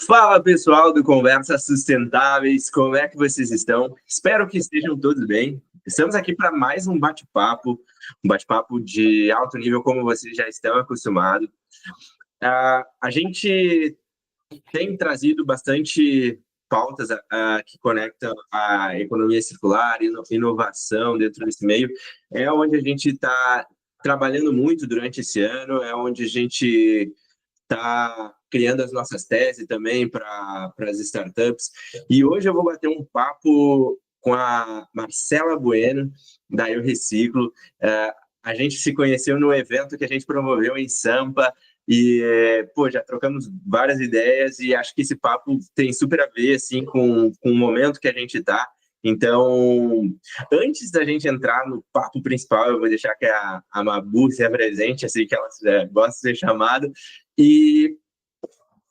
Fala pessoal do Conversas Sustentáveis, como é que vocês estão? Espero que estejam todos bem. Estamos aqui para mais um bate-papo de alto nível, como vocês já estão acostumados. A gente tem trazido bastante pautas que conectam a economia circular e inovação dentro desse meio. É onde a gente está trabalhando muito durante esse ano, é onde a gente está criando as nossas teses também para as startups. E hoje eu vou bater um papo com a Marcela Bueno, da Eu Reciclo. A gente se conheceu no evento que a gente promoveu em Sampa e, já trocamos várias ideias e acho que esse papo tem super a ver, assim, com o momento que a gente está. Então, antes da gente entrar no papo principal, eu vou deixar que a Mabu se apresente, assim que ela gosta de ser chamada, e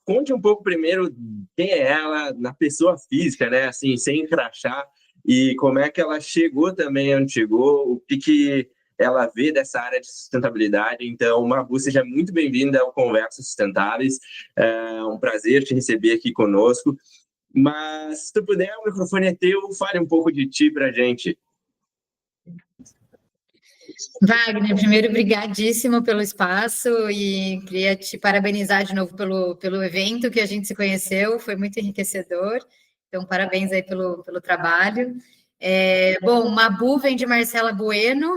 conte um pouco primeiro quem é ela na pessoa física, né? Assim, sem crachá, e como é que ela chegou também onde chegou, o que ela vê dessa área de sustentabilidade. Então, Mabu, seja muito bem-vinda ao Conversas Sustentáveis. É um prazer te receber aqui conosco. Mas, se tu puder, o microfone é teu, fale um pouco de ti para a gente. Wagner, primeiro, brigadíssimo pelo espaço e queria te parabenizar de novo pelo evento que a gente se conheceu, foi muito enriquecedor, então parabéns aí pelo trabalho. Bom, Mabu vem de Marcela Bueno,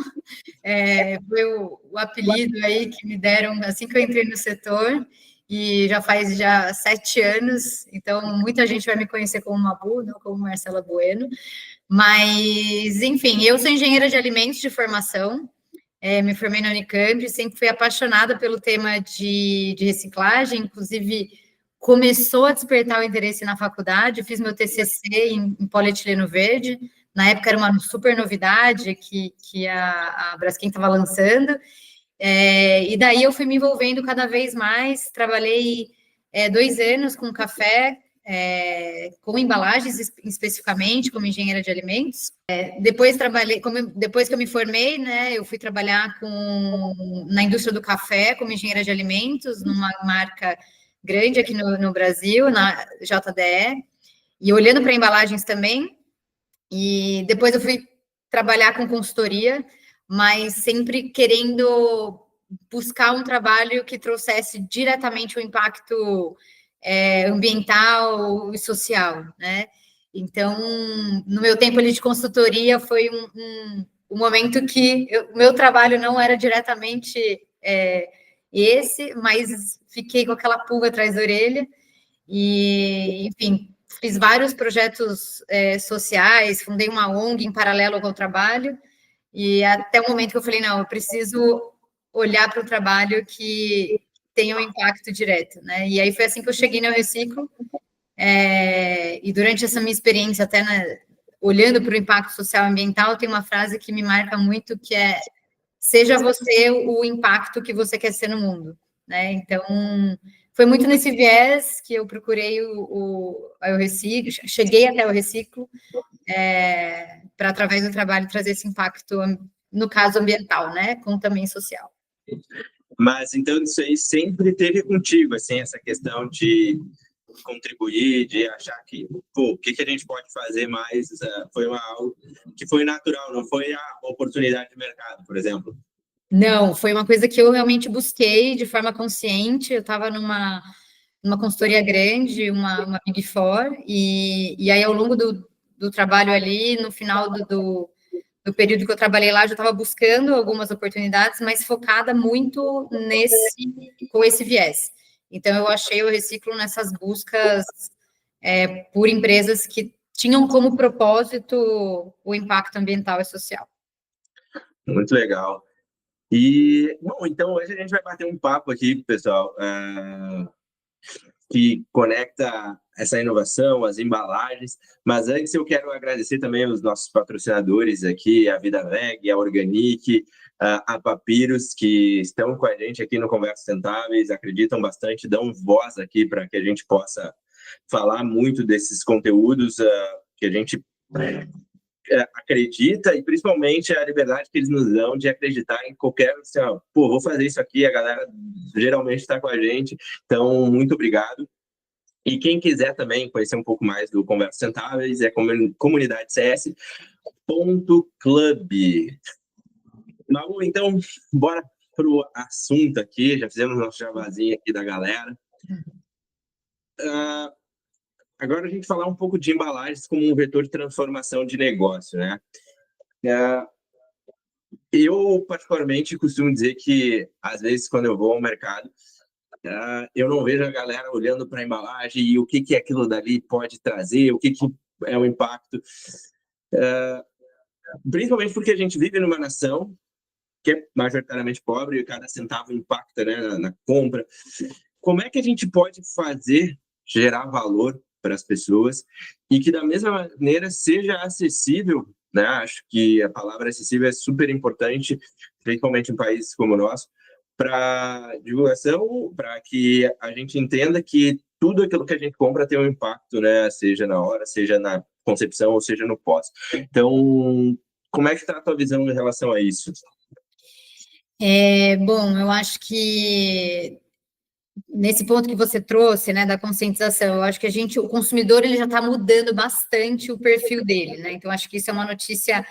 foi o apelido aí que me deram assim que eu entrei no setor, e já faz 7 anos, então muita gente vai me conhecer como Mabu, não como Marcela Bueno, mas, enfim, eu sou engenheira de alimentos de formação, me formei na Unicamp, sempre fui apaixonada pelo tema de reciclagem, inclusive começou a despertar o interesse na faculdade, fiz meu TCC em polietileno verde, na época era uma super novidade que a Braskem estava lançando, e daí eu fui me envolvendo cada vez mais, trabalhei 2 anos com café, com embalagens especificamente, como engenheira de alimentos. Depois depois que eu me formei, né, eu fui trabalhar na indústria do café como engenheira de alimentos, numa marca grande aqui no Brasil, na JDE, e olhando para embalagens também. E depois eu fui trabalhar com consultoria, mas sempre querendo buscar um trabalho que trouxesse diretamente o impacto ambiental e social, né? Então, no meu tempo ali de consultoria, foi um momento que o meu trabalho não era diretamente esse, mas fiquei com aquela pulga atrás da orelha e, enfim, fiz vários projetos sociais, fundei uma ONG em paralelo com o trabalho, e até o momento que eu falei, não, eu preciso olhar para o trabalho que tenha um impacto direto, né? E aí foi assim que eu cheguei no Eu Reciclo, e durante essa minha experiência, até olhando para o impacto social e ambiental, tem uma frase que me marca muito, que é: seja você o impacto que você quer ser no mundo, né? Então, foi muito nesse viés que eu procurei a Eu Reciclo, cheguei até o Reciclo, para, através do trabalho, trazer esse impacto, no caso ambiental, né? Como também social. Mas, então, isso aí sempre teve contigo, assim, essa questão de contribuir, de achar que, o que a gente pode fazer mais, foi algo que foi natural, não foi a oportunidade de mercado, por exemplo? Não, foi uma coisa que eu realmente busquei de forma consciente. Eu estava numa consultoria grande, uma Big Four, e aí ao longo do trabalho ali, no final do período que eu trabalhei lá, eu já estava buscando algumas oportunidades, mas focada muito com esse viés. Então, eu achei o Reciclo nessas buscas por empresas que tinham como propósito o impacto ambiental e social. Muito legal. E, bom, então hoje a gente vai bater um papo aqui, pessoal, que conecta essa inovação, as embalagens, mas antes eu quero agradecer também os nossos patrocinadores aqui, a Vida Veg, a Organic, a Papyrus, que estão com a gente aqui no Conversas Sustentáveis, acreditam bastante, dão voz aqui para que a gente possa falar muito desses conteúdos que a gente acredita, e principalmente a liberdade que eles nos dão de acreditar em qualquer, assim, vou fazer isso aqui, a galera geralmente está com a gente, então muito obrigado. E quem quiser também conhecer um pouco mais do Conversas Sustentáveis, é comunidadecs.club. Malu, então, bora pro assunto aqui. Já fizemos nosso javazinho aqui da galera. Agora a gente falar um pouco de embalagens como um vetor de transformação de negócio, né? Eu, particularmente, costumo dizer que, às vezes, quando eu vou ao mercado, eu não vejo a galera olhando para a embalagem e o que aquilo dali pode trazer, o que é o impacto. Principalmente porque a gente vive numa nação que é majoritariamente pobre e cada centavo impacta, né, na compra. Como é que a gente pode fazer gerar valor para as pessoas e que, da mesma maneira, seja acessível, né? Acho que a palavra acessível é super importante, principalmente em países como o nosso, para divulgação, para que a gente entenda que tudo aquilo que a gente compra tem um impacto, né? Seja na hora, seja na concepção, ou seja no pós. Então, como é que está a tua visão em relação a isso? Bom, eu acho que nesse ponto que você trouxe, né, da conscientização, eu acho que o consumidor, ele já está mudando bastante o perfil dele, né? Então, acho que isso é uma notícia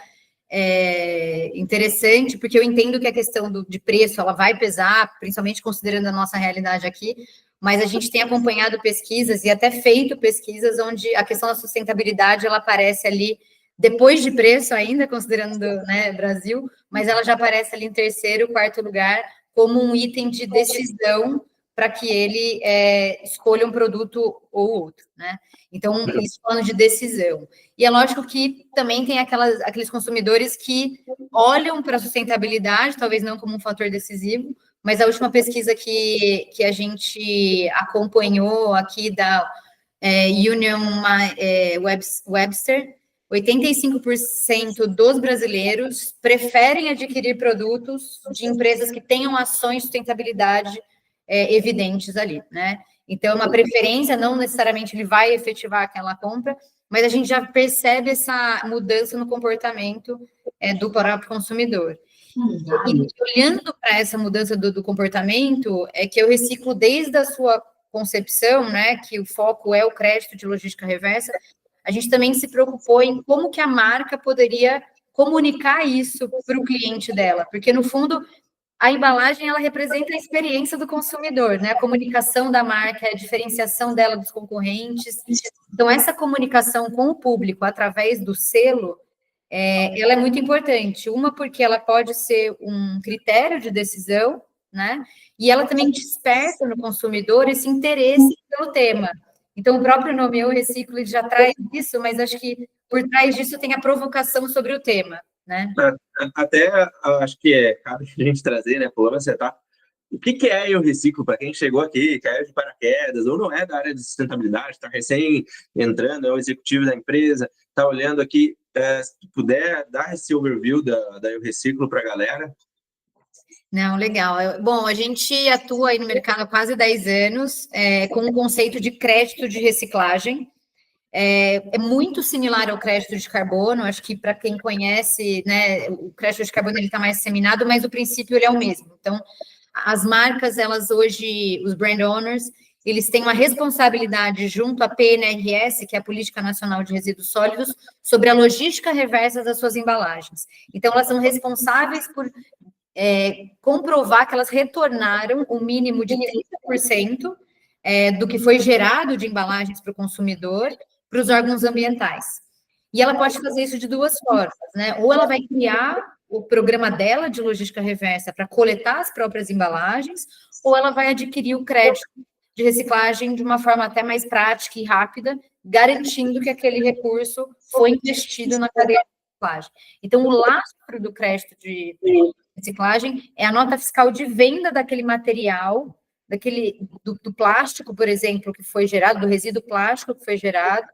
interessante, porque eu entendo que a questão de preço, ela vai pesar, principalmente considerando a nossa realidade aqui, mas a gente tem acompanhado pesquisas e até feito pesquisas onde a questão da sustentabilidade, ela aparece ali depois de preço ainda, considerando, né, Brasil, mas ela já aparece ali em terceiro, quarto lugar, como um item de decisão para que ele escolha um produto ou outro, né? Então, isso falando de decisão. E é lógico que também tem aqueles consumidores que olham para a sustentabilidade, talvez não como um fator decisivo, mas a última pesquisa que a gente acompanhou aqui da Union Webster, 85% dos brasileiros preferem adquirir produtos de empresas que tenham ações de sustentabilidade evidentes ali, né? Então, uma preferência, não necessariamente ele vai efetivar aquela compra, mas a gente já percebe essa mudança no comportamento do próprio consumidor. E olhando para essa mudança do comportamento, é que eu reciclo desde a sua concepção, né, que o foco é o crédito de logística reversa, a gente também se preocupou em como que a marca poderia comunicar isso para o cliente dela, porque no fundo a embalagem ela representa a experiência do consumidor, né? A comunicação da marca, a diferenciação dela dos concorrentes. Então, essa comunicação com o público através do selo, ela é muito importante. Uma, porque ela pode ser um critério de decisão, né? E ela também desperta no consumidor esse interesse pelo tema. Então, o próprio nome Eu Reciclo já traz isso, mas acho que por trás disso tem a provocação sobre o tema, né? Até acho que cabe a gente trazer, né, para acertar o que é Eu Reciclo, para quem chegou aqui, caiu de paraquedas, ou não é da área de sustentabilidade, está recém entrando, é o executivo da empresa, está olhando aqui, se puder dar esse overview da Eu Reciclo para a galera. Não, legal. Bom, a gente atua aí no mercado há quase 10 anos, com o conceito de crédito de reciclagem. É muito similar ao crédito de carbono, acho que para quem conhece, né, o crédito de carbono ele está mais disseminado, mas o princípio ele é o mesmo. Então, as marcas, elas hoje, os brand owners, eles têm uma responsabilidade junto à PNRS, que é a Política Nacional de Resíduos Sólidos, sobre a logística reversa das suas embalagens. Então, elas são responsáveis por comprovar que elas retornaram o mínimo de 30% do que foi gerado de embalagens para o consumidor para os órgãos ambientais. E ela pode fazer isso de duas formas, né? Ou ela vai criar o programa dela de logística reversa para coletar as próprias embalagens, ou ela vai adquirir o crédito de reciclagem de uma forma até mais prática e rápida, garantindo que aquele recurso foi investido na cadeia de reciclagem. Então, o lastro do crédito de reciclagem é a nota fiscal de venda daquele material, do plástico, por exemplo, que foi gerado, do resíduo plástico que foi gerado,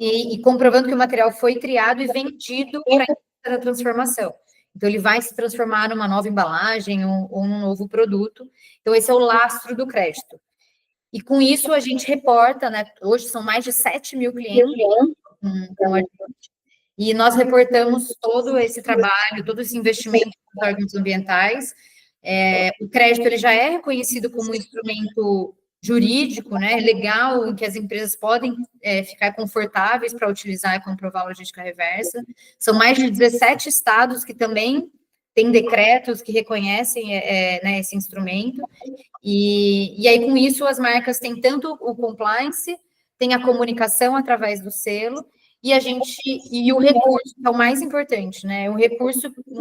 e comprovando que o material foi triado e vendido para a indústria da transformação. Então, ele vai se transformar numa nova embalagem ou num novo produto. Então, esse é o lastro do crédito. E com isso, a gente reporta, né? Hoje são mais de 7 mil clientes com a gente. E nós reportamos todo esse trabalho, todo esse investimento nos órgãos ambientais. O crédito ele já é reconhecido como um instrumento jurídico, né, legal, em que as empresas podem ficar confortáveis para utilizar e comprovar a logística reversa. São mais de 17 estados que também têm decretos que reconhecem né, esse instrumento. E aí, com isso, as marcas têm tanto o compliance, tem a comunicação através do selo, e o recurso, que é o mais importante, né? Um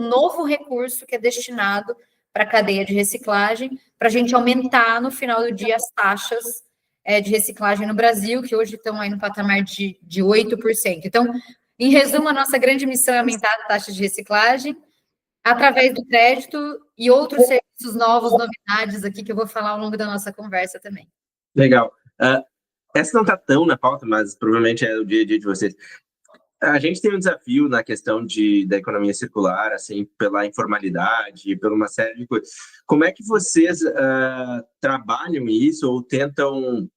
novo recurso que é destinado para a cadeia de reciclagem, para a gente aumentar no final do dia as taxas de reciclagem no Brasil, que hoje estão aí no patamar de 8%. Então, em resumo, a nossa grande missão é aumentar a taxa de reciclagem através do crédito e outros serviços novos, novidades aqui que eu vou falar ao longo da nossa conversa também. Legal. Essa não está tão na pauta, mas provavelmente é o dia a dia de vocês. A gente tem um desafio na questão da economia circular, assim, pela informalidade, por uma série de coisas. Como é que vocês trabalham isso ou tentam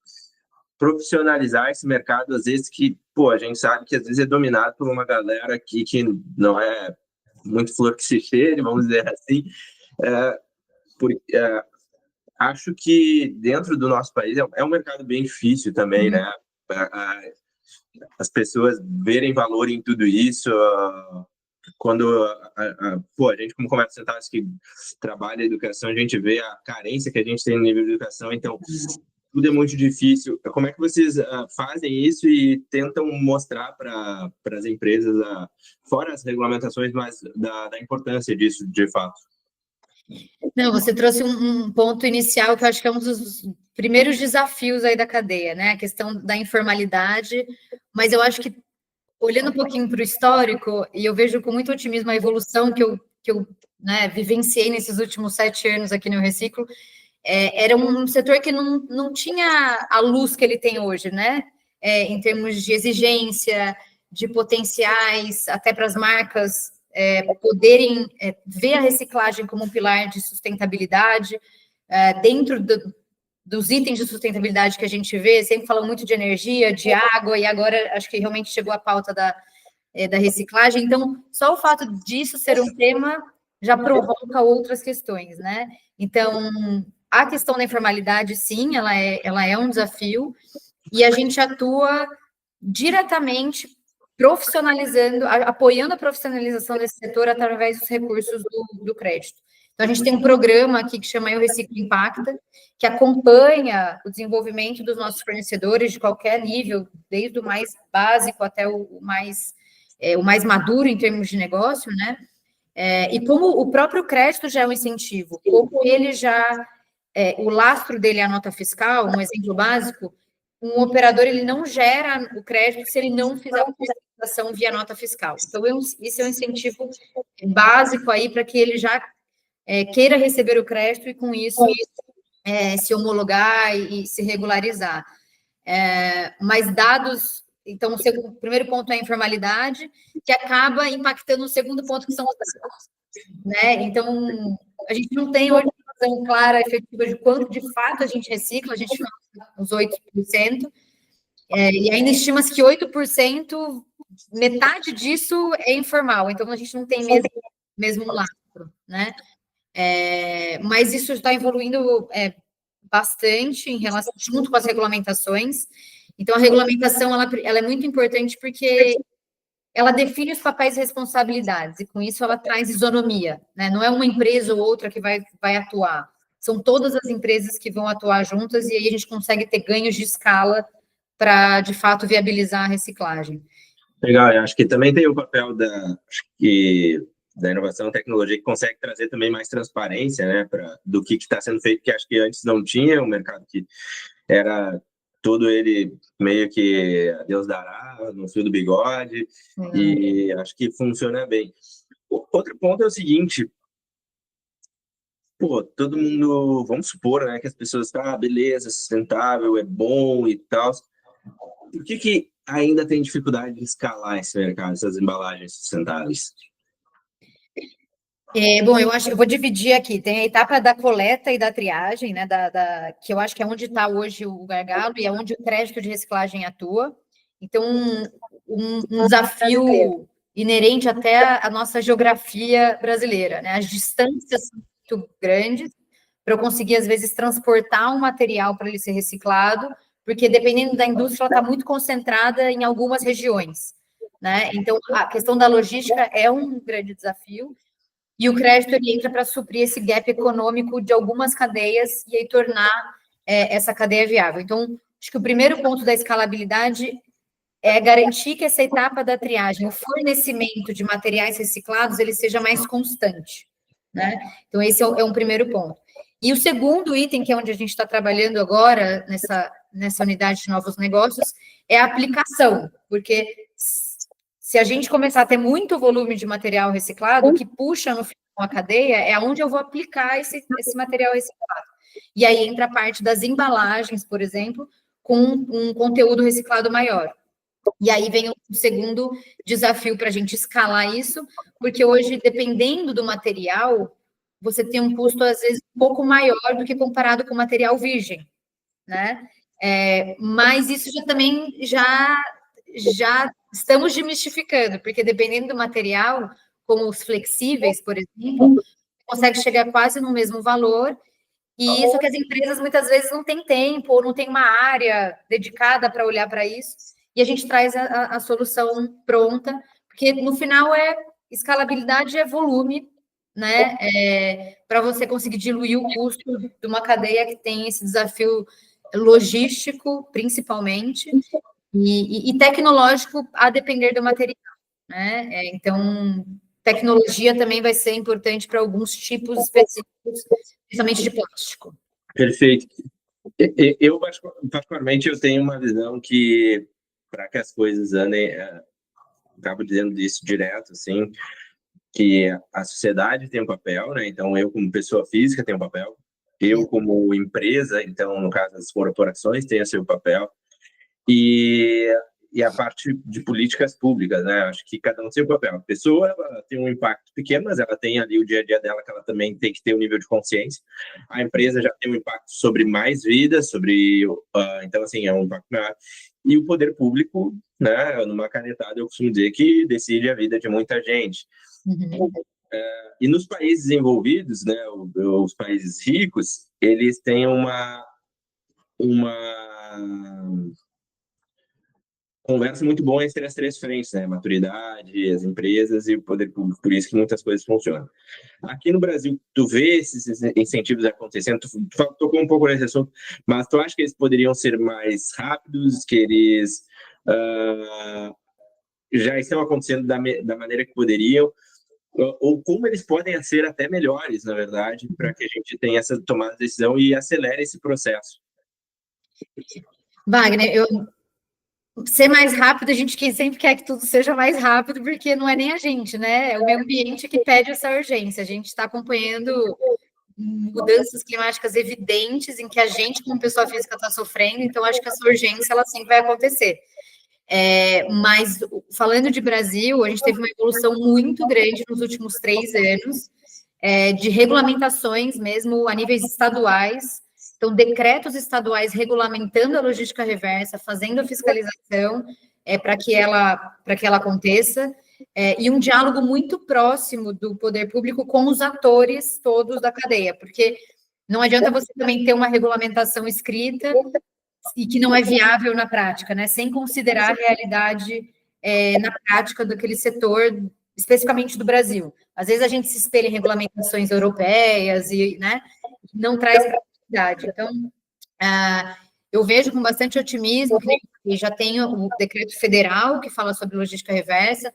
profissionalizar esse mercado, às vezes que, a gente sabe que às vezes é dominado por uma galera aqui que não é muito flor que se cheire, vamos dizer assim. Acho que dentro do nosso país é um mercado bem difícil também, né? As pessoas verem valor em tudo isso, quando a gente, como Comércio Sustentável, que trabalha a educação, a gente vê a carência que a gente tem no nível de educação, então tudo é muito difícil. Como é que vocês fazem isso e tentam mostrar para as empresas, fora as regulamentações, mas da importância disso, de fato? Não, você trouxe um ponto inicial que eu acho que é um dos primeiros desafios aí da cadeia, né? A questão da informalidade, mas eu acho que, olhando um pouquinho para o histórico, e eu vejo com muito otimismo a evolução que eu né, vivenciei nesses últimos 7 anos aqui no Reciclo, era um setor que não tinha a luz que ele tem hoje, né? Em termos de exigência, de potenciais, até para as marcas poderem ver a reciclagem como um pilar de sustentabilidade, dentro dos itens de sustentabilidade que a gente vê, sempre falam muito de energia, de água, e agora acho que realmente chegou a pauta da reciclagem. Então, só o fato disso ser um tema já provoca outras questões, né? Então, a questão da informalidade, sim, ela é um desafio, e a gente atua diretamente profissionalizando, apoiando a profissionalização desse setor através dos recursos do crédito. Então, a gente tem um programa aqui que chama Eu Reciclo Impacta, que acompanha o desenvolvimento dos nossos fornecedores de qualquer nível, desde o mais básico até o mais maduro em termos de negócio, né? E como o próprio crédito já é um incentivo, como ele já, o lastro dele é a nota fiscal, um exemplo básico, um operador ele não gera o crédito se ele não fizer uma comunicação via nota fiscal. Então, isso é um incentivo básico aí para que ele já queira receber o crédito e, com isso, se homologar e se regularizar. Mas dados... Então, o primeiro ponto é a informalidade, que acaba impactando o segundo ponto, que são os dados, né? Então, a gente não tem hoje uma visão clara, efetiva, de quanto, de fato, a gente recicla, a gente fala uns 8%, e ainda estima-se que 8%, metade disso é informal, então a gente não tem mesmo um lastro, né? Mas isso está evoluindo bastante em relação, junto com as regulamentações. Então, a regulamentação ela é muito importante porque ela define os papéis e responsabilidades, e com isso ela traz isonomia, né? Não é uma empresa ou outra que vai atuar, são todas as empresas que vão atuar juntas, e aí a gente consegue ter ganhos de escala para, de fato, viabilizar a reciclagem. Legal, eu acho que também tem o papel da inovação e tecnologia, que consegue trazer também mais transparência, né, do que está sendo feito, que acho que antes não tinha, um mercado que era todo ele meio que a Deus dará, no fio do bigode, e acho que funciona bem. Outro ponto é o seguinte, todo mundo, vamos supor, né, que as pessoas, beleza, sustentável, é bom e tal, por que ainda tem dificuldade de escalar esse mercado, essas embalagens sustentáveis? Bom, eu vou dividir aqui. Tem a etapa da coleta e da triagem, né? Que eu acho que é onde está hoje o gargalo e é onde o crédito de reciclagem atua. Então, um desafio inerente até à nossa geografia brasileira, né? As distâncias são muito grandes, para eu conseguir, às vezes, transportar um material para ele ser reciclado, porque dependendo da indústria, ela está muito concentrada em algumas regiões, né? Então, a questão da logística é um grande desafio, e o crédito ele entra para suprir esse gap econômico de algumas cadeias e aí tornar essa cadeia viável. Então, acho que o primeiro ponto da escalabilidade é garantir que essa etapa da triagem, o fornecimento de materiais reciclados, ele seja mais constante, né? Então, esse é um primeiro ponto. E o segundo item, que é onde a gente está trabalhando agora, nessa unidade de novos negócios, é a aplicação, porque se a gente começar a ter muito volume de material reciclado, o que puxa no final a cadeia é onde eu vou aplicar esse material reciclado. E aí entra a parte das embalagens, por exemplo, com um conteúdo reciclado maior. E aí vem o segundo desafio para a gente escalar isso, porque hoje, dependendo do material, você tem um custo, às vezes, um pouco maior do que comparado com material virgem, né? Mas isso já estamos desmistificando, porque dependendo do material, como os flexíveis, por exemplo, consegue chegar quase no mesmo valor, e isso que as empresas muitas vezes não têm tempo, ou não tem uma área dedicada para olhar para isso, e a gente traz a solução pronta, porque no final escalabilidade é volume, né? Para você conseguir diluir o custo de uma cadeia que tem esse desafio logístico, principalmente, e tecnológico, a depender do material, né? Então, tecnologia também vai ser importante para alguns tipos específicos, principalmente de plástico. Perfeito. Eu, particularmente, eu tenho uma visão que, para que as coisas andem, acabo dizendo isso direto, assim, que a sociedade tem um papel, né? Então, eu, como pessoa física, tenho um papel. Eu, como empresa, então, no caso, as corporações, têm o seu papel. E a parte de políticas públicas, né? Acho que cada um tem seu papel. A pessoa, ela tem um impacto pequeno, mas ela tem ali o dia a dia dela, que ela também tem que ter um nível de consciência. A empresa já tem um impacto sobre mais vidas, então, assim, é um impacto maior. E o poder público, né? Numa canetada, eu costumo dizer que decide a vida de muita gente. Uhum. E nos países desenvolvidos, né? Os países ricos, eles têm uma conversa muito boa entre as três frentes, né? Maturidade, as empresas e o poder público. Por isso que muitas coisas funcionam. Aqui no Brasil, tu vê esses incentivos acontecendo, tu tocou um pouco nesse assunto, mas tu acha que eles poderiam ser mais rápidos, que eles já estão acontecendo da maneira que poderiam, ou como eles podem ser até melhores, na verdade, para que a gente tenha essa tomada de decisão e acelere esse processo? Wagner, ser mais rápido, a gente sempre quer que tudo seja mais rápido, porque não é nem a gente, né? É o meio ambiente que pede essa urgência. A gente está acompanhando mudanças climáticas evidentes em que a gente, como pessoa física, está sofrendo, então acho que essa urgência ela sempre vai acontecer. Mas, falando de Brasil, a gente teve uma evolução muito grande nos últimos 3 anos, de regulamentações mesmo a níveis estaduais. Então, decretos estaduais regulamentando a logística reversa, fazendo a fiscalização para que ela aconteça, e um diálogo muito próximo do poder público com os atores todos da cadeia, porque não adianta você também ter uma regulamentação escrita e que não é viável na prática, né? Sem considerar a realidade na prática daquele setor, especificamente do Brasil. Às vezes a gente se espelha em regulamentações europeias e, né, não traz praticidade. Então, eu vejo com bastante otimismo que já tem o decreto federal que fala sobre logística reversa,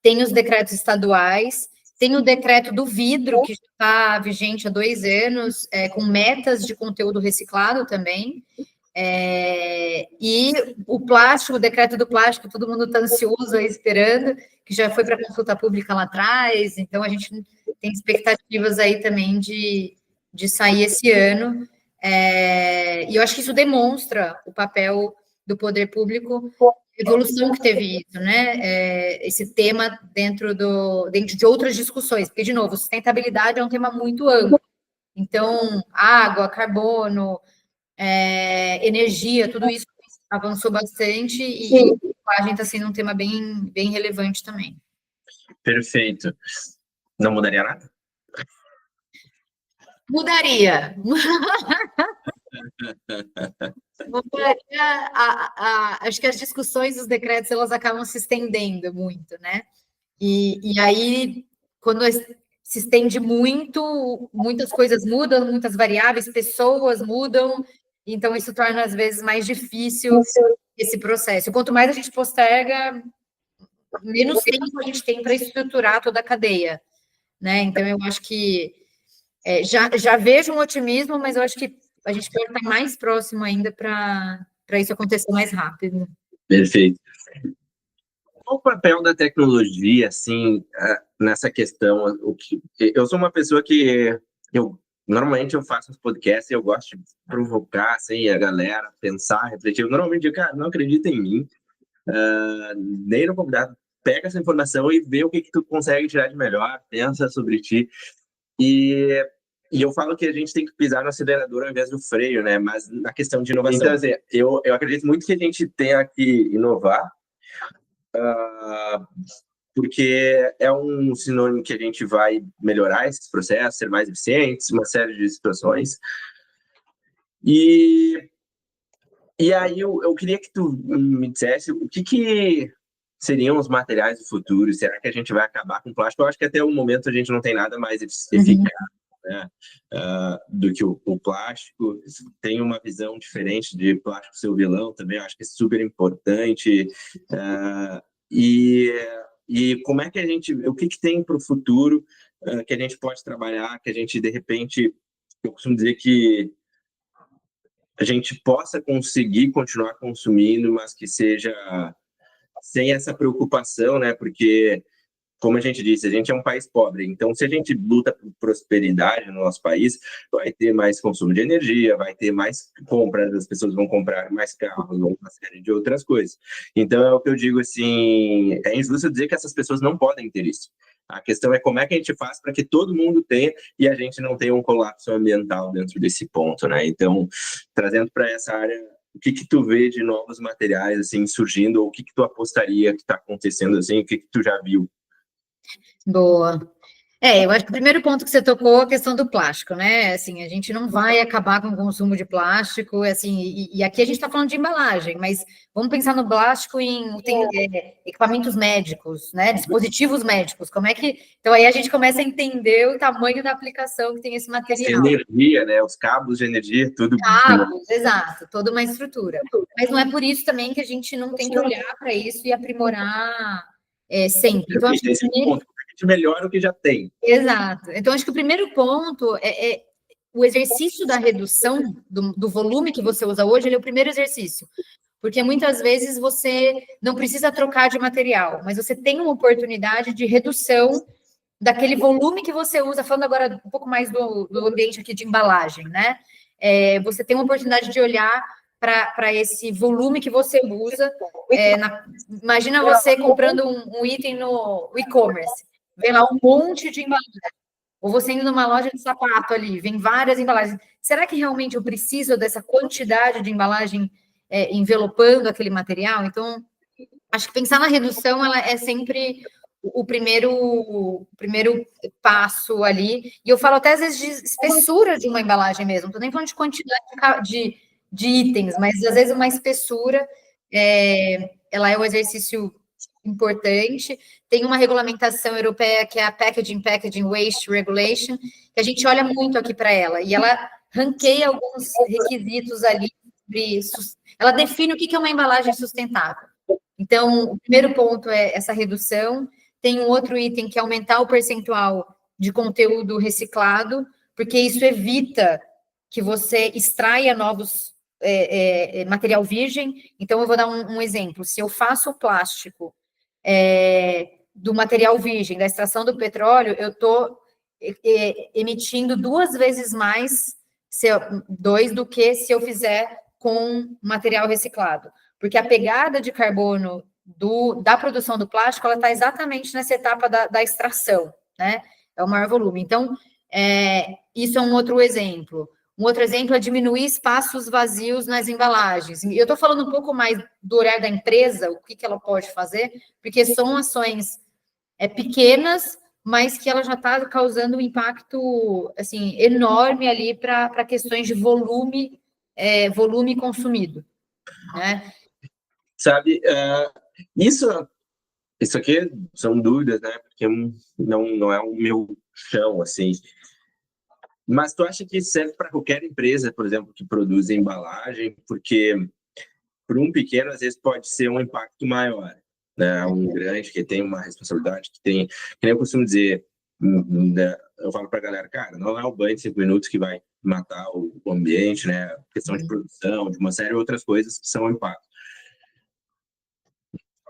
tem os decretos estaduais, tem o decreto do vidro, que está vigente há 2 anos, com metas de conteúdo reciclado também. E o plástico, o decreto do plástico, todo mundo está ansioso aí esperando, que já foi para consulta pública lá atrás, então a gente tem expectativas aí também de sair esse ano. E eu acho que isso demonstra o papel do poder público, a evolução que teve isso, né? Esse tema dentro de outras discussões, porque, de novo, sustentabilidade é um tema muito amplo. Então, água, carbono, energia, tudo isso avançou bastante e a gente está sendo um tema bem, bem relevante também. Perfeito. Não mudaria nada? Mudaria. Acho que as discussões dos decretos elas acabam se estendendo muito, né? E aí, quando se estende muito, muitas coisas mudam, muitas variáveis, pessoas mudam, então isso torna às vezes mais difícil esse processo. Quanto mais a gente posterga, menos tempo a gente tem para estruturar toda a cadeia, né? Então eu acho que já vejo um otimismo, mas eu acho que a gente pode estar mais próximo ainda para isso acontecer mais rápido. Perfeito. Qual o papel da tecnologia, assim, nessa questão? Eu sou uma pessoa que normalmente eu faço uns podcasts e eu gosto de provocar assim, a galera a pensar, refletir. Eu normalmente digo, cara, não acredita em mim, nem no convidado. Pega essa informação e vê o que tu consegue tirar de melhor, pensa sobre ti. E eu falo que a gente tem que pisar no acelerador ao invés do freio, né? Mas na questão de inovação. Então, assim, eu acredito muito que a gente tenha que inovar, porque é um sinônimo que a gente vai melhorar esses processos, ser mais eficientes, uma série de situações. E aí eu queria que tu me dissesse o que seriam os materiais do futuro. Será que a gente vai acabar com o plástico? Eu acho que até o momento a gente não tem nada mais eficaz, né, do que o plástico. Tem uma visão diferente de plástico ser o vilão também, eu acho que é super importante. E como é que o que tem para o futuro que a gente pode trabalhar, que a gente, de repente, eu costumo dizer que a gente possa conseguir continuar consumindo, mas que seja sem essa preocupação, né? Porque, como a gente disse, a gente é um país pobre, então se a gente luta por prosperidade no nosso país, vai ter mais consumo de energia, vai ter mais compras, as pessoas vão comprar mais carros, ou uma série de outras coisas. Então é o que eu digo assim, é injusto dizer que essas pessoas não podem ter isso. A questão é como é que a gente faz para que todo mundo tenha e a gente não tenha um colapso ambiental dentro desse ponto, né? Então, trazendo para essa área, o que tu vê de novos materiais assim surgindo, ou o que tu apostaria que está acontecendo assim, o que tu já viu? Boa. Eu acho que o primeiro ponto que você tocou é a questão do plástico, né? Assim, a gente não vai acabar com o consumo de plástico, assim, e aqui a gente está falando de embalagem, mas vamos pensar no plástico tem equipamentos médicos, né? Dispositivos médicos. Como é que. Então aí a gente começa a entender o tamanho da aplicação que tem esse material. Energia, né? Os cabos de energia, tudo. Cabos, exato, toda uma estrutura. Mas não é por isso também que a gente não tem que olhar para isso e aprimorar sempre. Então, acho que a gente melhora o que já tem. Exato. Então, acho que o primeiro ponto é o exercício da redução do volume que você usa hoje, ele é o primeiro exercício. Porque muitas vezes você não precisa trocar de material, mas você tem uma oportunidade de redução daquele volume que você usa, falando agora um pouco mais do ambiente aqui de embalagem, né? Você tem uma oportunidade de olhar para esse volume que você usa. Imagina você comprando um item no e-commerce, vem lá um monte de embalagem. Ou você indo numa loja de sapato ali, vem várias embalagens. Será que realmente eu preciso dessa quantidade de embalagem envelopando aquele material? Então, acho que pensar na redução ela é sempre o primeiro passo ali. E eu falo até às vezes de espessura de uma embalagem mesmo. Não estou nem falando de quantidade de itens, mas às vezes uma espessura ela é um exercício importante. Tem uma regulamentação europeia que é a Packaging Waste Regulation, que a gente olha muito aqui para ela, e ela ranqueia alguns requisitos ali. Ela define o que é uma embalagem sustentável. Então, o primeiro ponto é essa redução. Tem um outro item que é aumentar o percentual de conteúdo reciclado, porque isso evita que você extraia novos material virgem. Então, eu vou dar um exemplo. Se eu faço o plástico do material virgem, da extração do petróleo, eu estou emitindo 2 vezes mais CO2 do que se eu fizer com material reciclado. Porque a pegada de carbono da produção do plástico, ela está exatamente nessa etapa da extração, né? É o maior volume. Então, isso é um outro exemplo. Um outro exemplo é diminuir espaços vazios nas embalagens. E eu estou falando um pouco mais do olhar da empresa, o que ela pode fazer, porque são ações pequenas, mas que ela já está causando um impacto assim, enorme ali para questões de volume, volume consumido, né? Sabe, isso, isso aqui são dúvidas, né? Porque não é o meu chão, assim. Mas tu acha que isso serve para qualquer empresa, por exemplo, que produz embalagem? Porque para um pequeno, às vezes, pode ser um impacto maior, né? Um grande que tem uma responsabilidade, que tem, que nem eu costumo dizer, né? Eu falo para a galera, cara, não é o banho de 5 minutos que vai matar o ambiente, né? Questão de produção, de uma série de outras coisas que são impacto.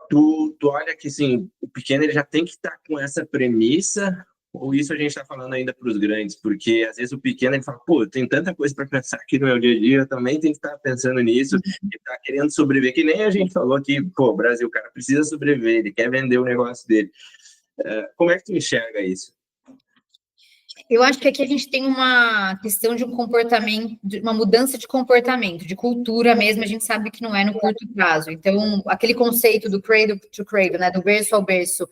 Tu olha que, assim, o pequeno ele já tem que estar com essa premissa, ou isso a gente está falando ainda para os grandes? Porque, às vezes, o pequeno ele fala, pô, tem tanta coisa para pensar aqui no meu dia a dia, eu também tenho que estar pensando nisso, e está querendo sobreviver, que nem a gente falou aqui, pô, Brasil, o cara precisa sobreviver, ele quer vender o negócio dele. Como é que tu enxerga isso? Eu acho que aqui a gente tem uma questão de um comportamento, de uma mudança de comportamento, de cultura mesmo, a gente sabe que não é no curto prazo. Então, aquele conceito do cradle to cradle, né, do berço ao berço,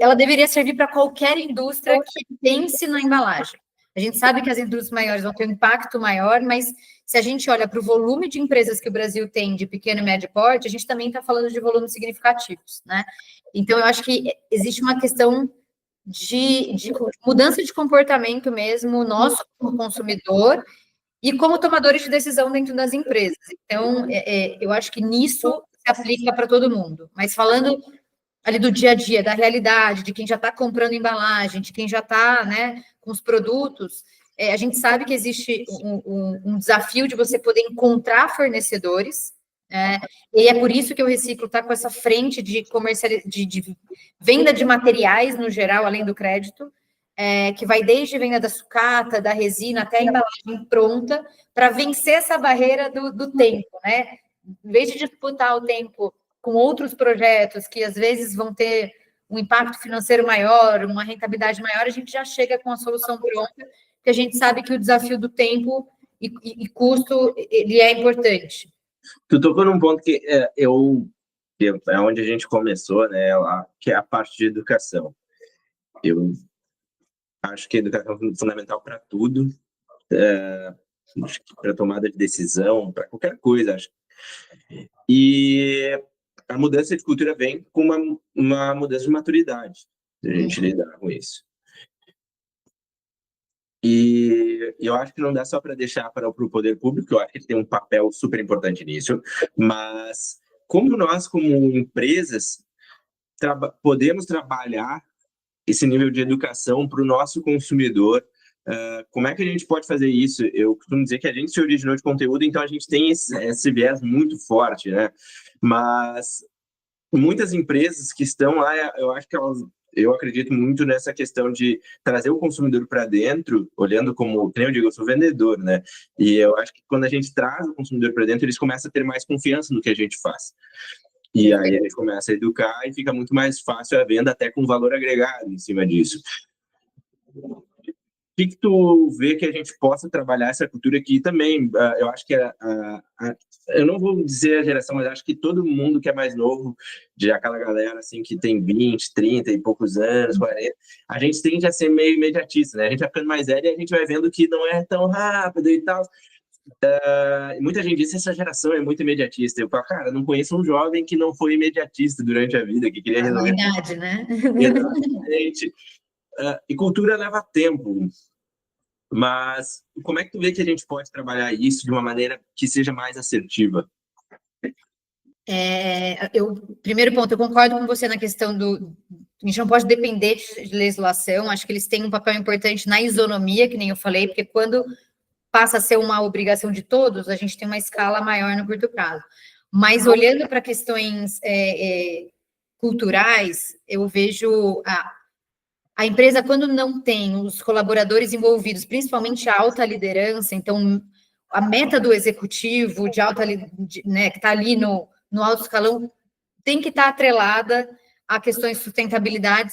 ela deveria servir para qualquer indústria que pense na embalagem. A gente sabe que as indústrias maiores vão ter um impacto maior, mas se a gente olha para o volume de empresas que o Brasil tem de pequeno e médio porte, a gente também está falando de volumes significativos, né? Então, eu acho que existe uma questão de mudança de comportamento mesmo, nosso como consumidor e como tomadores de decisão dentro das empresas. Então, eu acho que nisso se aplica para todo mundo. Mas falando ali do dia a dia, da realidade, de quem já está comprando embalagem, de quem já está, né, com os produtos, a gente sabe que existe um desafio de você poder encontrar fornecedores, e é por isso que o Reciclo está com essa frente de de venda de materiais no geral, além do crédito, que vai desde venda da sucata, da resina, até a embalagem pronta, para vencer essa barreira do tempo, né? Em vez de disputar o tempo com outros projetos que às vezes vão ter um impacto financeiro maior, uma rentabilidade maior, a gente já chega com a solução pronta, que a gente sabe que o desafio do tempo e custo ele é importante. Tu tocou num ponto que que é onde a gente começou, né, que é a parte de educação. Eu acho que a educação é fundamental para tudo, para tomada de decisão, para qualquer coisa, acho. E a mudança de cultura vem com uma mudança de maturidade, a gente lidar com isso. E eu acho que não dá só para deixar para o poder público, eu acho que ele tem um papel super importante nisso, mas como nós, como empresas, podemos trabalhar esse nível de educação para o nosso consumidor, como é que a gente pode fazer isso? Eu costumo dizer que a gente se originou de conteúdo, então a gente tem esse viés muito forte, né? Mas muitas empresas que estão lá, eu acho que eu acredito muito nessa questão de trazer o consumidor para dentro, olhando como, como eu digo, eu sou vendedor, né? E eu acho que quando a gente traz o consumidor para dentro, eles começam a ter mais confiança no que a gente faz. E aí a gente começa a educar e fica muito mais fácil a venda, até com valor agregado em cima disso. O que tu vê que a gente possa trabalhar essa cultura aqui também? Eu acho que eu não vou dizer a geração, mas acho que todo mundo que é mais novo, de aquela galera assim que tem 20, 30 e poucos anos, 40, a gente tende a ser meio imediatista, né? A gente vai ficando mais velho e a gente vai vendo que não é tão rápido e tal. Muita gente diz que essa geração é muito imediatista. Eu falo, cara, não conheço um jovem que não foi imediatista durante a vida, que queria resolver. Idade, né? Exatamente. E cultura leva tempo. Mas como é que tu vê que a gente pode trabalhar isso de uma maneira que seja mais assertiva? Primeiro ponto, eu concordo com você na questão a gente não pode depender de legislação, acho que eles têm um papel importante na isonomia, que nem eu falei, porque quando passa a ser uma obrigação de todos, a gente tem uma escala maior no curto prazo. Mas olhando para questões culturais, eu vejo a empresa, quando não tem os colaboradores envolvidos, principalmente a alta liderança, então a meta do executivo de alta, né, que está ali no alto escalão, tem que estar atrelada a questões de sustentabilidade,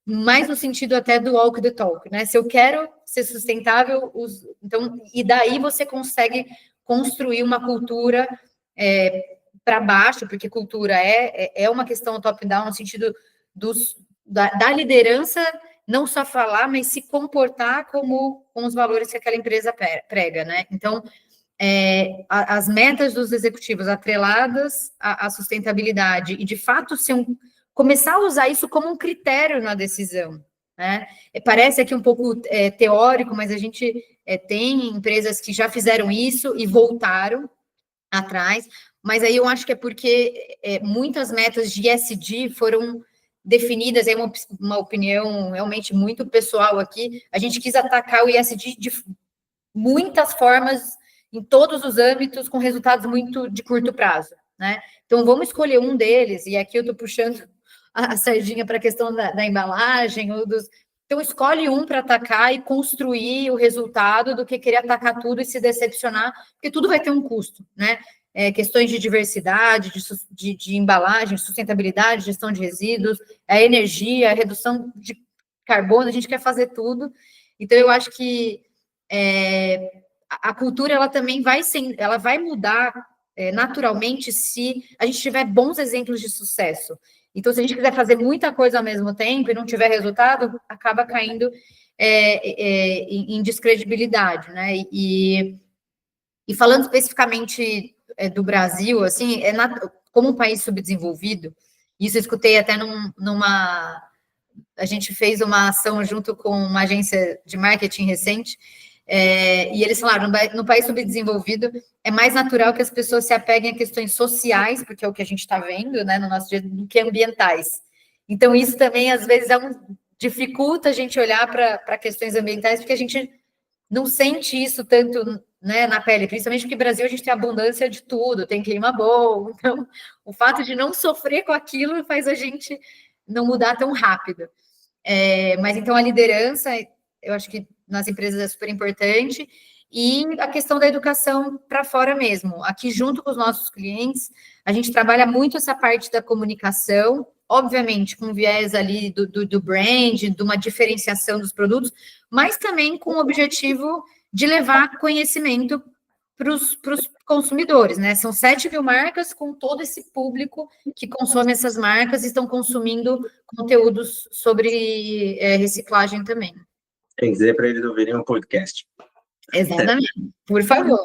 mais no sentido até do walk the talk, né? Se eu quero ser sustentável, então, e daí você consegue construir uma cultura para baixo, porque cultura é uma questão top-down no sentido da liderança não só falar, mas se comportar como com os valores que aquela empresa prega, né? Então, as metas dos executivos atreladas à sustentabilidade e, de fato, começar a usar isso como um critério na decisão, né? Parece aqui um pouco teórico, mas a gente tem empresas que já fizeram isso e voltaram atrás, mas aí eu acho que é porque muitas metas de ESG foram definidas, é uma opinião realmente muito pessoal aqui, a gente quis atacar o ESG de muitas formas, em todos os âmbitos, com resultados muito de curto prazo, né? Então, vamos escolher um deles, e aqui eu estou puxando a sardinha para a questão da embalagem, Então, escolhe um para atacar e construir o resultado do que querer atacar tudo e se decepcionar, porque tudo vai ter um custo, né? Questões de diversidade, de embalagem, sustentabilidade, gestão de resíduos, a energia, a redução de carbono, a gente quer fazer tudo. Então, eu acho que a cultura ela também vai mudar naturalmente se a gente tiver bons exemplos de sucesso. Então, se a gente quiser fazer muita coisa ao mesmo tempo e não tiver resultado, acaba caindo em descredibilidade, né? E falando especificamente do Brasil, assim, como um país subdesenvolvido, isso eu escutei até a gente fez uma ação junto com uma agência de marketing recente, e eles falaram, no país subdesenvolvido, é mais natural que as pessoas se apeguem a questões sociais, porque é o que a gente está vendo, né, no nosso dia, do que ambientais. Então, isso também, às vezes, dificulta a gente olhar para questões ambientais, porque a gente não sente isso tanto, né, na pele, principalmente porque no Brasil a gente tem abundância de tudo, tem clima bom, então o fato de não sofrer com aquilo faz a gente não mudar tão rápido. Mas então a liderança, eu acho que nas empresas é super importante, e a questão da educação para fora mesmo. Aqui, junto com os nossos clientes, a gente trabalha muito essa parte da comunicação, obviamente com viés ali do brand, de uma diferenciação dos produtos, mas também com o objetivo de levar conhecimento para os consumidores, né? São 7 mil marcas com todo esse público que consome essas marcas e estão consumindo conteúdos sobre reciclagem também. Tem que dizer para eles ouvirem um podcast. Exatamente, por favor.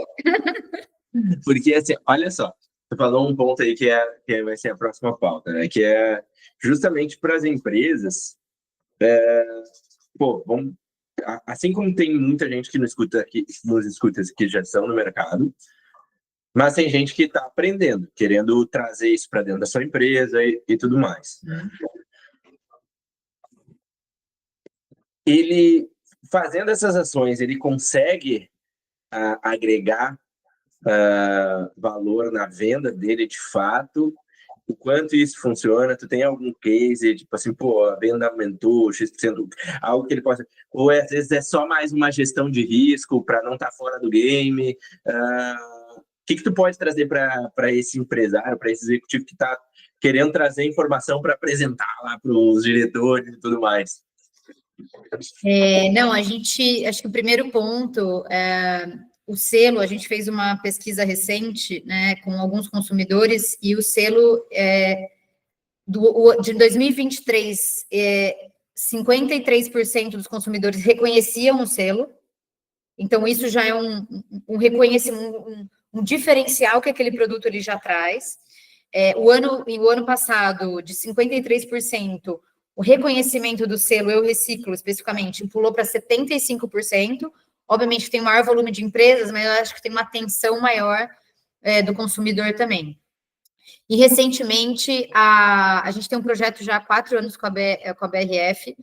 Porque, assim, olha só, você falou um ponto aí que vai ser a próxima pauta, né? Que é justamente para as empresas, assim como tem muita gente que nos escuta aqui que já estão no mercado, mas tem gente que está aprendendo, querendo trazer isso para dentro da sua empresa e tudo mais. Ele, fazendo essas ações, ele consegue agregar valor na venda dele de fato? O quanto isso funciona? Tu tem algum case, tipo assim, a venda aumentou, X%, algo que ele possa... Ou às vezes é só mais uma gestão de risco para não estar fora do game? O que tu pode trazer para esse empresário, para esse executivo que está querendo trazer informação para apresentar lá para os diretores e tudo mais? Não, acho que o primeiro ponto o selo, a gente fez uma pesquisa recente, né, com alguns consumidores, e o selo de 2023, 53% dos consumidores reconheciam o selo, então isso já é um reconhecimento, um diferencial que aquele produto ele já traz. O ano passado, de 53%, o reconhecimento do selo Eu Reciclo, especificamente, pulou para 75%. Obviamente tem um maior volume de empresas, mas eu acho que tem uma atenção maior do consumidor também. E, recentemente, a gente tem um projeto já há 4 anos com a BRF,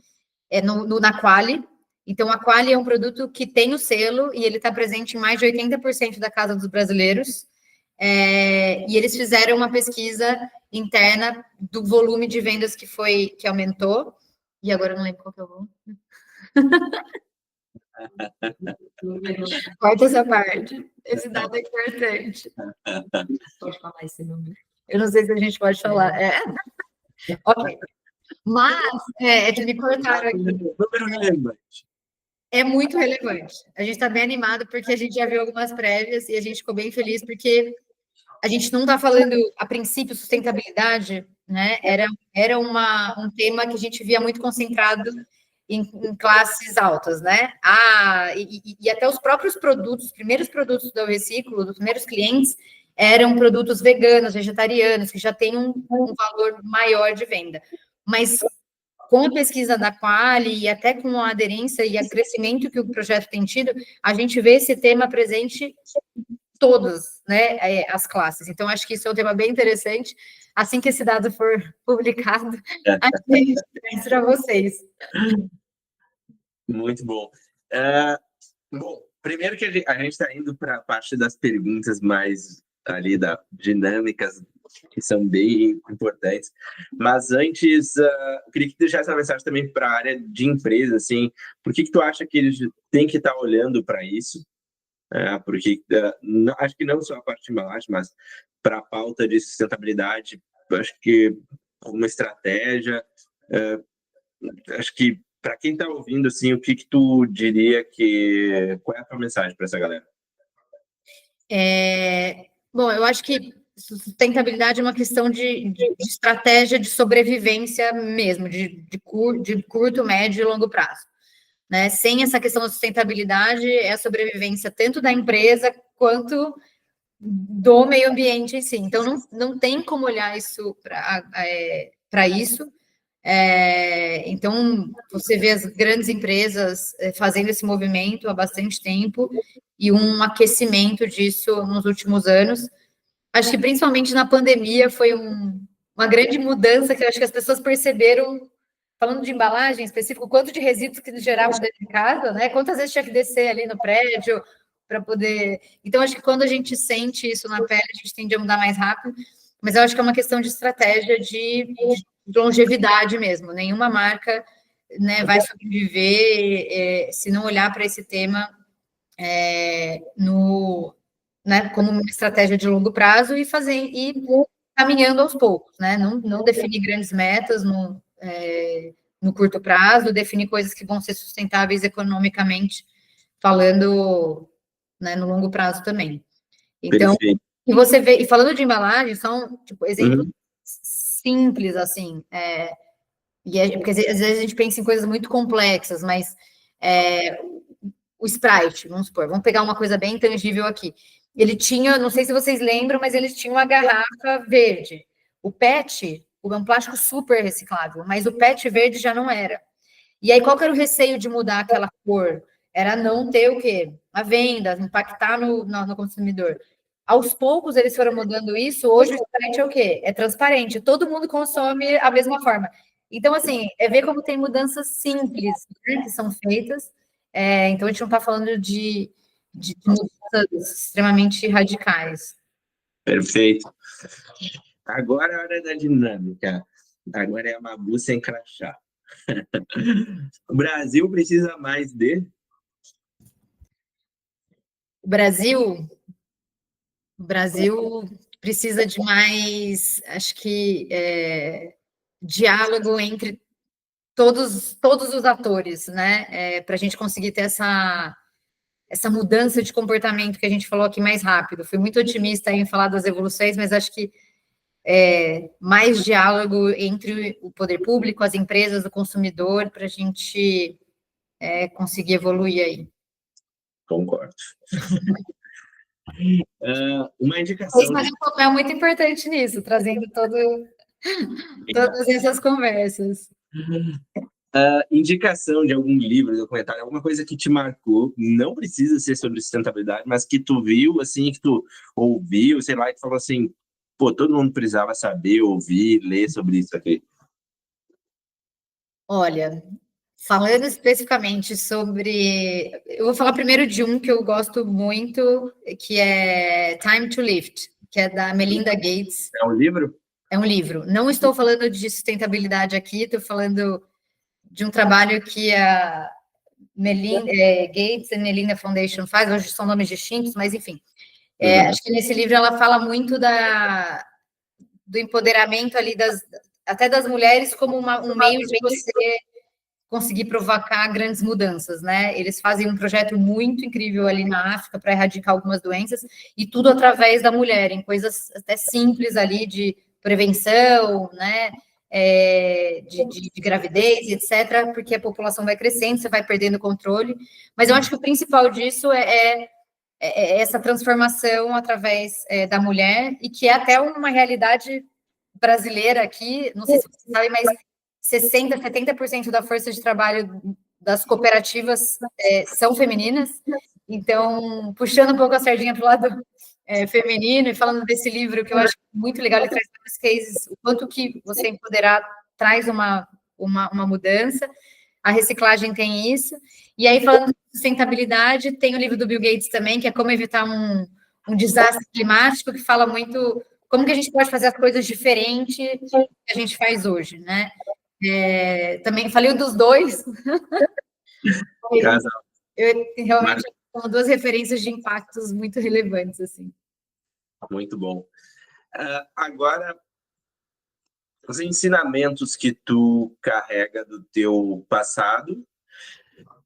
na Quali. Então, a Quali é um produto que tem o selo e ele está presente em mais de 80% da casa dos brasileiros. E eles fizeram uma pesquisa interna do volume de vendas que aumentou. E agora eu não lembro qual que é o volume. Corta essa parte. Esse dado é importante. Pode falar esse número. Eu não sei se a gente pode falar. Ok. Mas, que me cortaram aqui. Número relevante. É muito relevante. A gente está bem animado porque a gente já viu algumas prévias e a gente ficou bem feliz porque a gente não está falando, a princípio, sustentabilidade, né? Era um tema que a gente via muito concentrado em classes altas, né? E até os próprios produtos, os primeiros produtos do Reciclo, dos primeiros clientes, eram produtos veganos, vegetarianos, que já têm um valor maior de venda. Mas com a pesquisa da Quali e até com a aderência e o crescimento que o projeto tem tido, a gente vê esse tema presente em todas, né, as classes. Então, acho que isso é um tema bem interessante. Assim que esse dado for publicado, a gente traz para vocês. Muito bom. Bom, primeiro que a gente está indo para a parte das perguntas mais ali dinâmicas, que são bem importantes. Mas antes, eu queria que tu deixasse uma mensagem também para a área de empresa, assim, por que tu acha que eles têm que estar olhando para isso? Porque acho que não só a parte de embalagem, mas para a pauta de sustentabilidade, acho que uma estratégia, acho que para quem está ouvindo, assim, o que tu diria qual é a tua mensagem para essa galera? Bom, eu acho que sustentabilidade é uma questão de estratégia de sobrevivência mesmo, de curto, médio e longo prazo. Né? Sem essa questão da sustentabilidade, é a sobrevivência tanto da empresa quanto do meio ambiente em si. Então, não tem como olhar isso para isso. Então, você vê as grandes empresas fazendo esse movimento há bastante tempo e um aquecimento disso nos últimos anos. Acho que principalmente na pandemia foi uma grande mudança que eu acho que as pessoas perceberam, falando de embalagem específico, quanto de resíduos que geravam dentro de casa, né? Quantas vezes tinha que descer ali no prédio para poder... Então, acho que quando a gente sente isso na pele, a gente tende a mudar mais rápido, mas eu acho que é uma questão de estratégia de longevidade mesmo. Nenhuma marca, né, vai sobreviver se não olhar para esse tema né, como uma estratégia de longo prazo e caminhando aos poucos, né? Não definir grandes metas no curto prazo, definir coisas que vão ser sustentáveis economicamente, falando, né, no longo prazo também. Então, Perfeito. e você vê, e falando de embalagem, são exemplos simples, assim, porque às vezes a gente pensa em coisas muito complexas, mas o Sprite, vamos supor, vamos pegar uma coisa bem tangível aqui. Ele tinha, não sei se vocês lembram, mas eles tinham uma garrafa verde. O PET, é um plástico super reciclável, mas o PET verde já não era. E aí, qual que era o receio de mudar aquela cor? Era não ter o quê? A venda, impactar no consumidor. Aos poucos, eles foram mudando isso. Hoje, o Sprite é o quê? É transparente. Todo mundo consome a mesma forma. Então, assim, ver como tem mudanças simples, né, que são feitas. Então, a gente não está falando de mudanças extremamente radicais. Perfeito. Agora é a hora da dinâmica. Agora é a Mabu sem crachá. O Brasil precisa mais de... O Brasil precisa de mais, acho que, diálogo entre todos os atores, né? Para a gente conseguir ter essa mudança de comportamento que a gente falou aqui mais rápido. Fui muito otimista em falar das evoluções, mas acho que mais diálogo entre o poder público, as empresas, o consumidor, para a gente conseguir evoluir aí. Concordo. Uma indicação... Vocês fazem um papel muito importante nisso, trazendo todas essas conversas. Indicação de algum livro, documentário, alguma coisa que te marcou, não precisa ser sobre sustentabilidade, mas que tu viu, assim, que tu ouviu, sei lá, que falou assim, pô, todo mundo precisava saber, ouvir, ler sobre isso aqui. Olha, falando especificamente sobre... Eu vou falar primeiro de um que eu gosto muito, que é Time to Lift, que é da Melinda Gates. É um livro? É um livro. Não estou falando de sustentabilidade aqui, estou falando de um trabalho que a Melinda Gates e Melinda Foundation faz, hoje são nomes distintos, mas enfim. Acho que nesse livro ela fala muito do empoderamento ali até das mulheres como um meio de você conseguir provocar grandes mudanças, né? Eles fazem um projeto muito incrível ali na África para erradicar algumas doenças e tudo através da mulher, em coisas até simples ali de prevenção, né? de gravidez, etc., porque a população vai crescendo, você vai perdendo o controle. Mas eu acho que o principal disso é essa transformação através da mulher, e que é até uma realidade brasileira aqui, não sei se você sabe, mas 60%, 70% da força de trabalho das cooperativas são femininas. Então, puxando um pouco a sardinha para o lado feminino, e falando desse livro, que eu acho muito legal, ele traz vários cases, o quanto que você empoderar traz uma mudança. A reciclagem tem isso. E aí, falando de sustentabilidade, tem o livro do Bill Gates também, que é como evitar um desastre climático, que fala muito como que a gente pode fazer as coisas diferentes do que a gente faz hoje, né? Também falei dos dois. Realmente são duas referências de impactos muito relevantes, assim. Muito bom. Agora, os ensinamentos que tu carrega do teu passado,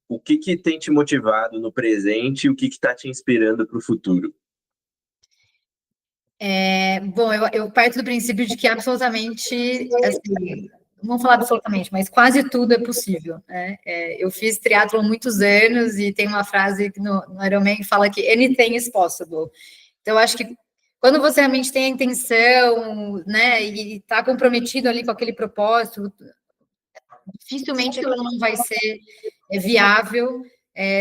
o que tem te motivado no presente e o que está te inspirando para o futuro? Bom, eu parto do princípio de que absolutamente, assim, não vamos falar absolutamente, mas quase tudo é possível, né? Eu fiz triatlon há muitos anos e tem uma frase no Ironman que fala que anything is possible. Então, eu acho que quando você realmente tem a intenção, né, e está comprometido ali com aquele propósito, dificilmente aquilo não vai ser viável.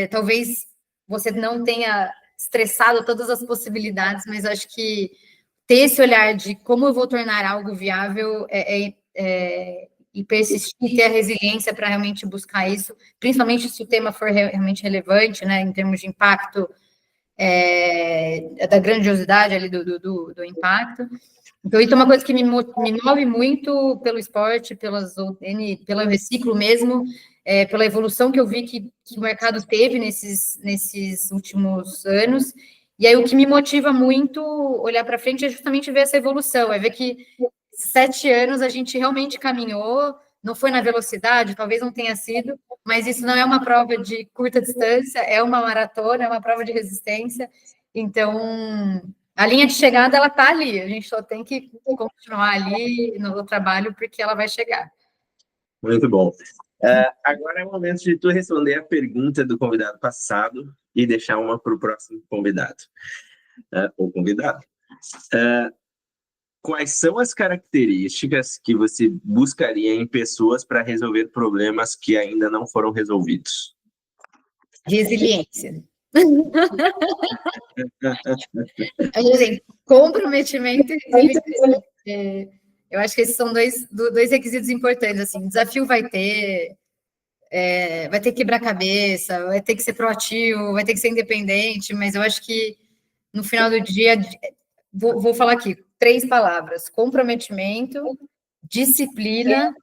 Talvez você não tenha estressado todas as possibilidades, mas acho que ter esse olhar de como eu vou tornar algo viável e persistir, ter a resiliência para realmente buscar isso, principalmente se o tema for realmente relevante, né, em termos de impacto, da grandiosidade ali do impacto. Então, isso é uma coisa que me move muito pelo esporte, pelo reciclo mesmo, pela evolução que eu vi que o mercado teve nesses últimos anos. E aí, o que me motiva muito olhar para frente é justamente ver essa evolução, é ver que 7 anos a gente realmente caminhou, não foi na velocidade, talvez não tenha sido, mas isso não é uma prova de curta distância, é uma maratona, é uma prova de resistência. Então, a linha de chegada, ela está ali, a gente só tem que continuar ali no trabalho, porque ela vai chegar. Muito bom. Agora é o momento de tu responder a pergunta do convidado passado e deixar uma para o próximo convidado, ou convidado. Quais são as características que você buscaria em pessoas para resolver problemas que ainda não foram resolvidos? Resiliência. Comprometimento e resiliência. Eu acho que esses são dois requisitos importantes. Assim, desafio vai ter que quebrar cabeça, vai ter que ser proativo, vai ter que ser independente, mas eu acho que no final do dia, vou falar aqui 3 palavras: comprometimento, disciplina,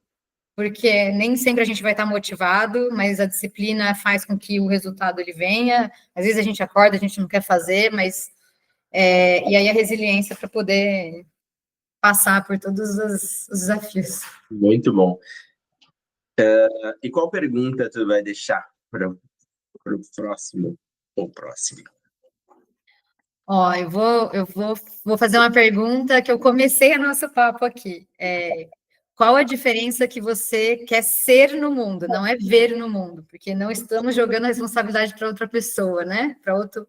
porque nem sempre a gente vai estar motivado, mas a disciplina faz com que o resultado ele venha. Às vezes a gente acorda, a gente não quer fazer, mas e aí a resiliência para poder passar por todos os desafios. Muito bom. E qual pergunta tu vai deixar para o próximo ou próximo? Eu vou fazer uma pergunta que eu comecei o nosso papo aqui. Qual a diferença que você quer ser no mundo? Não é ver no mundo, porque não estamos jogando a responsabilidade para outra pessoa, né? Para outro,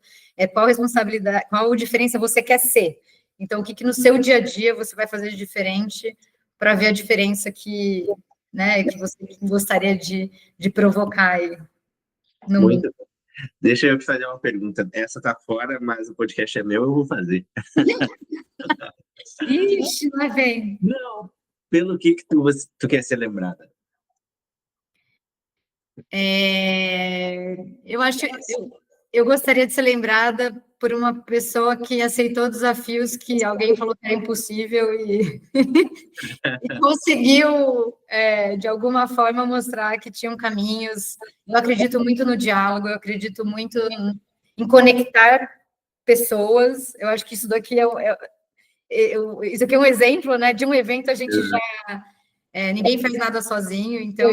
qual responsabilidade, qual diferença você quer ser? Então, o que no seu dia a dia você vai fazer de diferente para ver a diferença que você gostaria de provocar aí no Muito mundo? bom. Deixa eu te fazer uma pergunta. Essa tá fora, mas o podcast é meu, eu vou fazer. Ixi, lá vem. Não. Pelo que tu quer ser lembrada? Eu acho, eu gostaria de ser lembrada por uma pessoa que aceitou desafios que alguém falou que era impossível e conseguiu, de alguma forma, mostrar que tinham caminhos. Eu acredito muito no diálogo, eu acredito muito em conectar pessoas. Eu acho que isso daqui isso aqui é um exemplo, né, de um evento. A gente já ninguém faz nada sozinho, então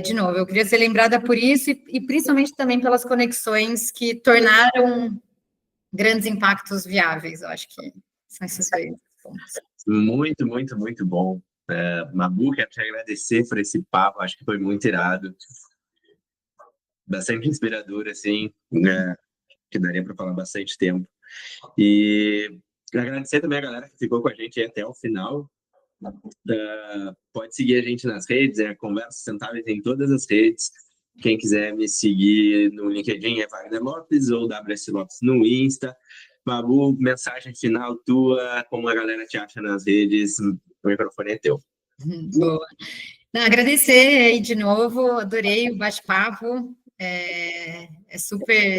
de novo, eu queria ser lembrada por isso e principalmente também pelas conexões que tornaram grandes impactos viáveis. Eu acho que são esses 2 pontos. Muito, muito, muito bom. Mabu, quero te agradecer por esse papo, acho que foi muito irado, bastante inspirador, assim, né? Que daria para falar bastante tempo. E agradecer também a galera que ficou com a gente até o final. Pode seguir a gente nas redes, Conversas Sustentáveis em todas as redes. Quem quiser me seguir no LinkedIn é Wagner Lopes ou WS Lopes no Insta. Babu, mensagem final tua, como a galera te acha nas redes, o microfone é teu. Boa. Não, agradecer aí de novo, adorei o bate-papo, é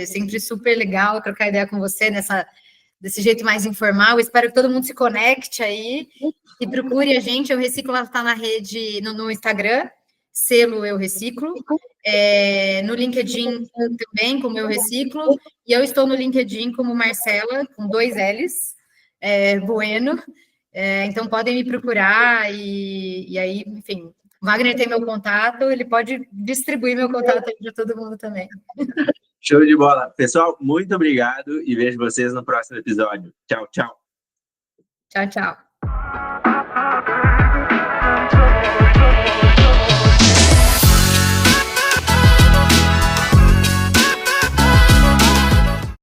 sempre super legal trocar ideia com você desse jeito mais informal. Espero que todo mundo se conecte aí e procure a gente. Eu Reciclo está na rede, no Instagram, selo Eu Reciclo, no LinkedIn também, como Eu Reciclo, e eu estou no LinkedIn como Marcela, com 2 L's, Bueno. Então podem me procurar e aí, enfim, Wagner tem meu contato, ele pode distribuir meu contato para todo mundo também. Show de bola. Pessoal, muito obrigado e vejo vocês no próximo episódio. Tchau, tchau. Tchau, tchau.